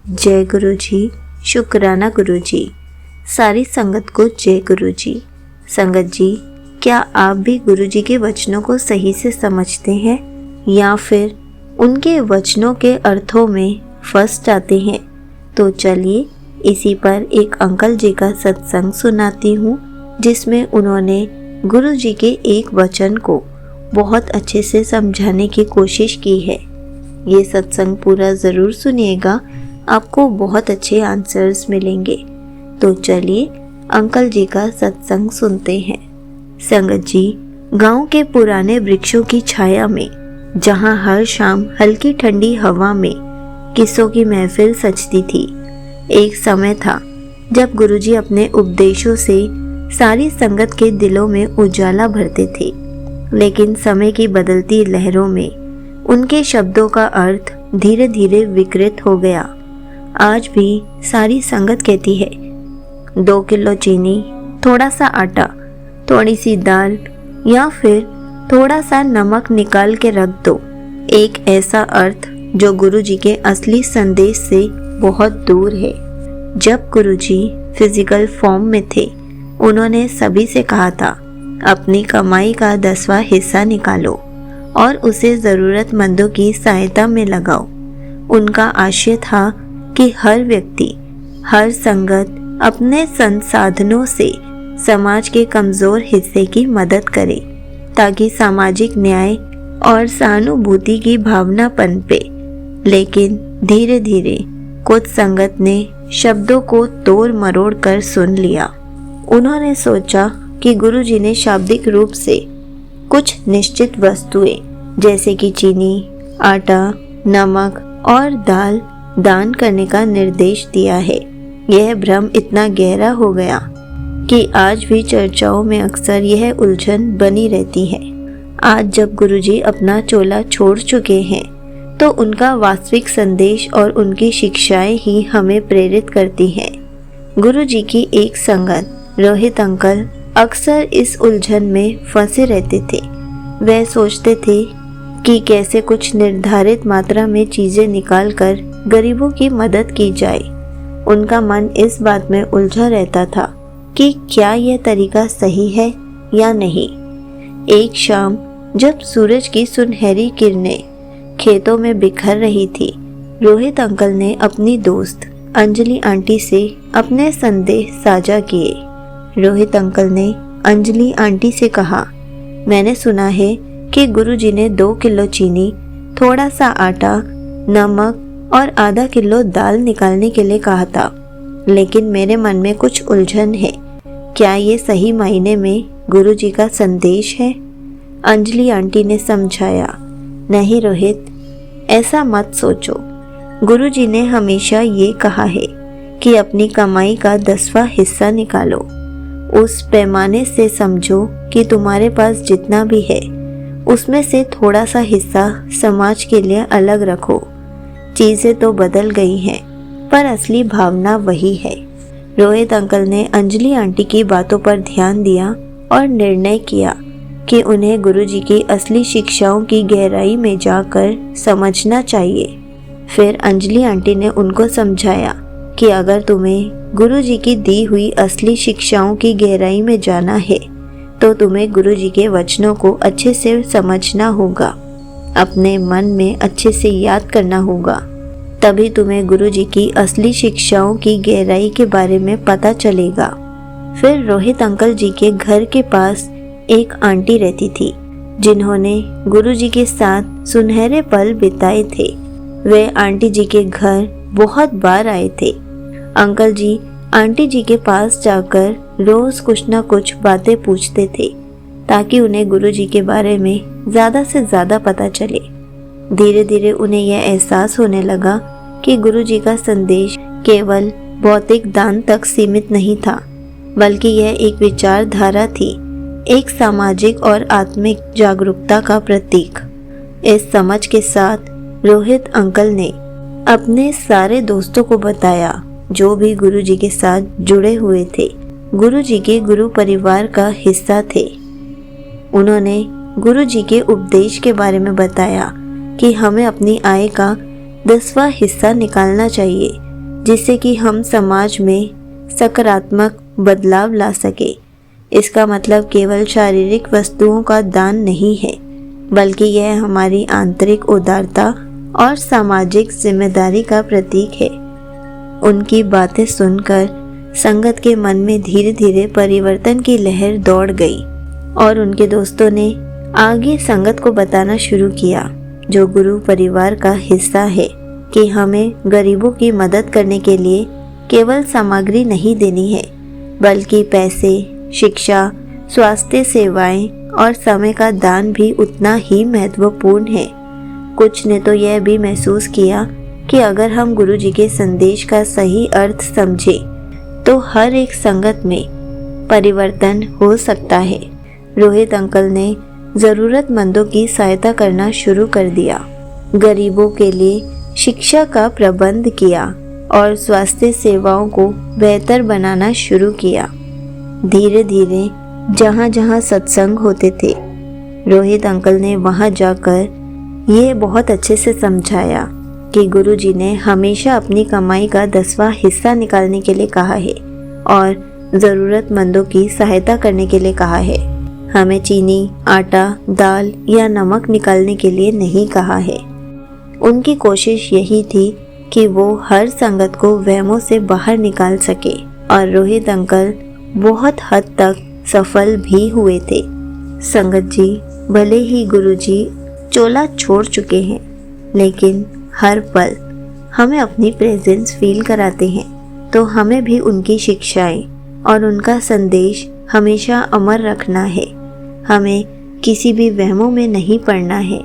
जय गुरु जी। शुक्राना गुरु जी। सारी संगत को जय गुरु जी। संगत जी, क्या आप भी गुरु जी के वचनों को सही से समझते हैं या फिर उनके वचनों के अर्थों में फंस जाते हैं? तो चलिए इसी पर एक अंकल जी का सत्संग सुनाती हूँ, जिसमें उन्होंने गुरु जी के एक वचन को बहुत अच्छे से समझाने की कोशिश की है। ये सत्संग पूरा ज़रूर सुनिएगा, आपको बहुत अच्छे आंसर्स मिलेंगे। तो चलिए अंकल जी का सत्संग सुनते हैं। संगत जी, गांव के पुराने वृक्षों की छाया में, जहां हर शाम हल्की ठंडी हवा में किस्सों की महफिल सजती थी, एक समय था जब गुरुजी अपने उपदेशों से सारी संगत के दिलों में उजाला भरते थे। लेकिन समय की बदलती लहरों में उनके शब्दों का अर्थ धीरे धीरे विकृत हो गया। आज भी सारी संगत कहती है, 2 किलो चीनी, थोड़ा सा आटा, थोड़ी सी दाल या फिर थोड़ा सा नमक निकाल के रख दो। एक ऐसा अर्थ जो गुरुजी के असली संदेश से बहुत दूर है। जब गुरुजी फिजिकल फॉर्म में थे, उन्होंने सभी से कहा था, अपनी कमाई का 10वां हिस्सा निकालो और उसे ज़रूरतमंदों की सहायता में लगाओ। उनका आशय था कि हर व्यक्ति, हर संगत अपने संसाधनों से समाज के कमज़ोर हिस्से की मदद करे, ताकि सामाजिक न्याय और सहानुभूति की भावना पनपे। लेकिन धीरे धीरे कुछ संगत ने शब्दों को तोड़ मरोड़ कर सुन लिया। उन्होंने सोचा कि गुरुजी ने शाब्दिक रूप से कुछ निश्चित वस्तुएं जैसे कि चीनी, आटा, नमक और दाल दान करने का निर्देश दिया है। यह भ्रम इतना गहरा हो गया कि आज भी चर्चाओं में अक्सर यह उलझन बनी रहती है। आज जब गुरुजी अपना चोला छोड़ चुके हैं, तो उनका वास्तविक संदेश और उनकी शिक्षाएं ही हमें प्रेरित करती हैं। गुरुजी की एक संगत रोहित अंकल अक्सर इस उलझन में फंसे रहते थे। वह सोचते थे कि कैसे कुछ निर्धारित मात्रा में चीज़ें निकालकर गरीबों की मदद की जाए। उनका मन इस बात में उलझा रहता था कि क्या यह तरीका सही है या नहीं। एक शाम जब सूरज की सुनहरी किरणें खेतों में बिखर रही थी, रोहित अंकल ने अपनी दोस्त अंजलि आंटी से अपने संदेह साझा किए। रोहित अंकल ने अंजलि आंटी से कहा, मैंने सुना है कि गुरुजी ने 2 किलो चीनी, थोड़ा सा आटा, नमक और आधा किलो दाल निकालने के लिए कहा था, लेकिन मेरे मन में कुछ उलझन है। क्या ये सही मायने में गुरुजी का संदेश है? अंजलि आंटी ने समझाया, नहीं रोहित, ऐसा मत सोचो। गुरुजी ने हमेशा ये कहा है कि अपनी कमाई का 10वां हिस्सा निकालो। उस पैमाने से समझो कि तुम्हारे पास जितना भी है, उसमें से थोड़ा सा हिस्सा समाज के लिए अलग रखो। चीज़ें तो बदल गई हैं, पर असली भावना वही है। रोहित अंकल ने अंजलि आंटी की बातों पर ध्यान दिया और निर्णय किया कि उन्हें गुरुजी की असली शिक्षाओं की गहराई में जाकर समझना चाहिए। फिर अंजलि आंटी ने उनको समझाया कि अगर तुम्हें गुरुजी की दी हुई असली शिक्षाओं की गहराई में जाना है, तो तुम्हें गुरुजी के वचनों को अच्छे से समझना होगा, अपने मन में अच्छे से याद करना होगा। तभी तुम्हें गुरुजी की असली शिक्षाओं की गहराई के बारे में पता चलेगा। फिर रोहित अंकल जी के घर के पास एक आंटी रहती थी, जिन्होंने गुरुजी के साथ सुनहरे पल बिताए थे। वे आंटी जी के घर बहुत बार आए थे। अंकल जी आंटी जी के पास जाकर रोज कुछ न कुछ बातें पूछते थे, ताकि उन्हें गुरुजी के बारे में ज़्यादा से ज़्यादा पता चले। धीरे धीरे उन्हें यह एहसास होने लगा कि गुरुजी का संदेश केवल भौतिक दान तक सीमित नहीं था, बल्कि यह एक विचारधारा थी, एक सामाजिक और आत्मिक जागरूकता का प्रतीक। इस समझ के साथ रोहित अंकल ने अपने सारे दोस्तों को बताया, जो भी गुरुजी के साथ जुड़े हुए थे, गुरुजी के गुरु परिवार का हिस्सा थे। उन्होंने गुरुजी के उपदेश के बारे में बताया कि हमें अपनी आय का 10वां हिस्सा निकालना चाहिए, जिससे कि हम समाज में सकारात्मक बदलाव ला सके। इसका मतलब केवल शारीरिक वस्तुओं का दान नहीं है, बल्कि यह हमारी आंतरिक उदारता और सामाजिक जिम्मेदारी का प्रतीक है। उनकी बातें सुनकर संगत के मन में धीरे धीरे परिवर्तन की लहर दौड़ गई और उनके दोस्तों ने आगे संगत को बताना शुरू किया, जो गुरु परिवार का हिस्सा है, कि हमें गरीबों की मदद करने के लिए केवल सामग्री नहीं देनी है, बल्कि पैसे, शिक्षा, स्वास्थ्य सेवाएं और समय का दान भी उतना ही महत्वपूर्ण है। कुछ ने तो यह भी महसूस किया कि अगर हम गुरु जी के संदेश का सही अर्थ समझे तो हर एक संगत में परिवर्तन हो सकता है। रोहित अंकल ने ज़रूरतमंदों की सहायता करना शुरू कर दिया, गरीबों के लिए शिक्षा का प्रबंध किया और स्वास्थ्य सेवाओं को बेहतर बनाना शुरू किया। धीरे धीरे जहाँ जहाँ सत्संग होते थे, रोहित अंकल ने वहाँ जाकर ये बहुत अच्छे से समझाया कि गुरुजी ने हमेशा अपनी कमाई का 10वां हिस्सा निकालने के लिए कहा है और ज़रूरतमंदों की सहायता करने के लिए कहा है। हमें चीनी, आटा, दाल या नमक निकालने के लिए नहीं कहा है। उनकी कोशिश यही थी कि वो हर संगत को वहमों से बाहर निकाल सके और रोहित अंकल बहुत हद तक सफल भी हुए थे। संगत जी, भले ही गुरुजी चोला छोड़ चुके हैं, लेकिन हर पल हमें अपनी प्रेजेंस फील कराते हैं, तो हमें भी उनकी शिक्षाएं और उनका संदेश हमेशा अमर रखना है। हमें किसी भी वहमों में नहीं पड़ना है,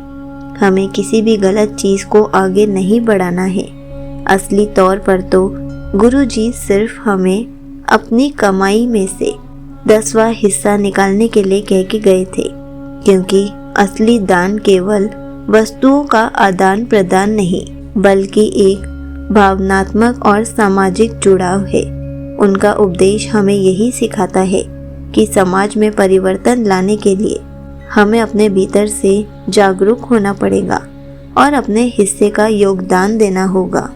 हमें किसी भी गलत चीज़ को आगे नहीं बढ़ाना है। असली तौर पर तो गुरुजी सिर्फ हमें अपनी कमाई में से 10वां हिस्सा निकालने के लिए कह के गए थे, क्योंकि असली दान केवल वस्तुओं का आदान प्रदान नहीं, बल्कि एक भावनात्मक और सामाजिक जुड़ाव है। उनका उपदेश हमें यही सिखाता है कि समाज में परिवर्तन लाने के लिए हमें अपने भीतर से जागरूक होना पड़ेगा और अपने हिस्से का योगदान देना होगा।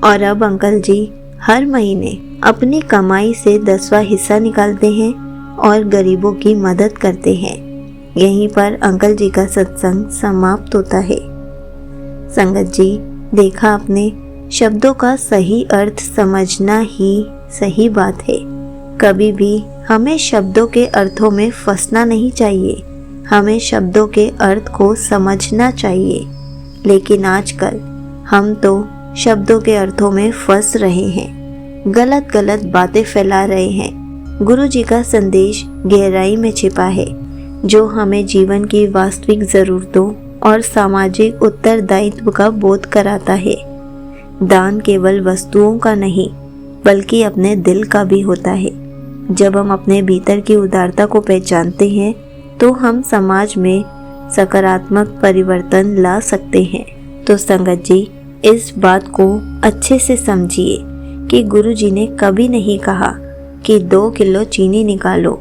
और अब अंकल जी हर महीने अपनी कमाई से 10वां हिस्सा निकालते हैं और गरीबों की मदद करते हैं। यहीं पर अंकल जी का सत्संग समाप्त होता है। संगत जी, देखा आपने, शब्दों का सही अर्थ समझना ही सही बात है। कभी भी हमें शब्दों के अर्थों में फंसना नहीं चाहिए, हमें शब्दों के अर्थ को समझना चाहिए। लेकिन आजकल हम तो शब्दों के अर्थों में फंस रहे हैं, गलत गलत बातें फैला रहे हैं। गुरु जी का संदेश गहराई में छिपा है, जो हमें जीवन की वास्तविक ज़रूरतों और सामाजिक उत्तरदायित्व का बोध कराता है। दान केवल वस्तुओं का नहीं, बल्कि अपने दिल का भी होता है। जब हम अपने भीतर की उदारता को पहचानते हैं, तो हम समाज में सकारात्मक परिवर्तन ला सकते हैं। तो संगत जी, इस बात को अच्छे से समझिए कि गुरु जी ने कभी नहीं कहा कि 2 किलो चीनी निकालो,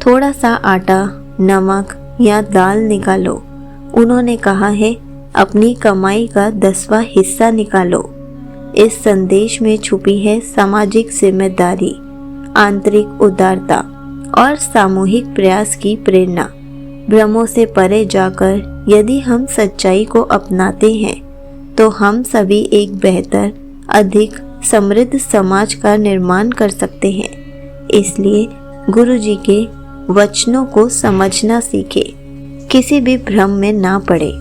थोड़ा सा आटा, नमक या दाल निकालो। उन्होंने कहा है अपनी कमाई का 10वां हिस्सा निकालो। इस संदेश में छुपी है सामाजिक जिम्मेदारी, आंतरिक उदारता और सामूहिक प्रयास की प्रेरणा। भ्रमों से परे जाकर यदि हम सच्चाई को अपनाते हैं, तो हम सभी एक बेहतर, अधिक समृद्ध समाज का निर्माण कर सकते हैं। इसलिए गुरु जी के वचनों को समझना सीखे, किसी भी भ्रम में ना पड़े।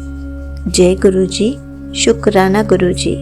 जय गुरु जी, शुक्राना गुरु जी।